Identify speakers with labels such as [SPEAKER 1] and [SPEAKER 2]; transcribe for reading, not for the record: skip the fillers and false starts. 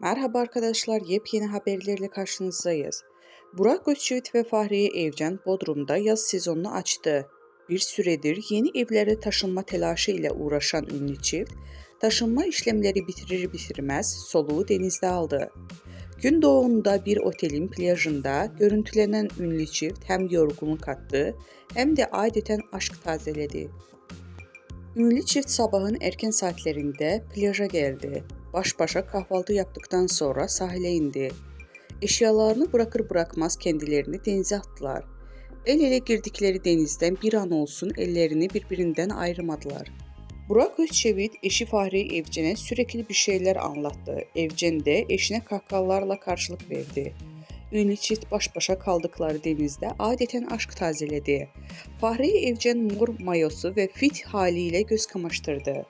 [SPEAKER 1] Merhaba arkadaşlar, yepyeni haberlerle karşınızdayız. Burak Özçivit ve Fahriye Evcen Bodrum'da yaz sezonunu açtı. Bir süredir yeni evlere taşınma telaşı ile uğraşan ünlü çift, taşınma işlemleri bitirir bitirmez soluğu denizde aldı. Gün doğumunda bir otelin plajında görüntülenen ünlü çift hem yorgunluk attı hem de adeten aşk tazeledi. Ünlü çift sabahın erken saatlerinde plaja geldi. Baş başa kahvaltı yaptıktan sonra sahile indi. Eşyalarını bırakır bırakmaz kendilerini denize attılar. El ele girdikleri denizden bir an olsun ellerini birbirinden ayırmadılar. Burak Özçivit eşi Fahriye Evcen'e sürekli bir şeyler anlattı. Evcen de eşine kahkahalarla karşılık verdi. Ünlü çift baş başa kaldıkları denizde adeten aşk tazeledi. Fahriye Evcen mor mayosu ve fit haliyle göz kamaştırdı.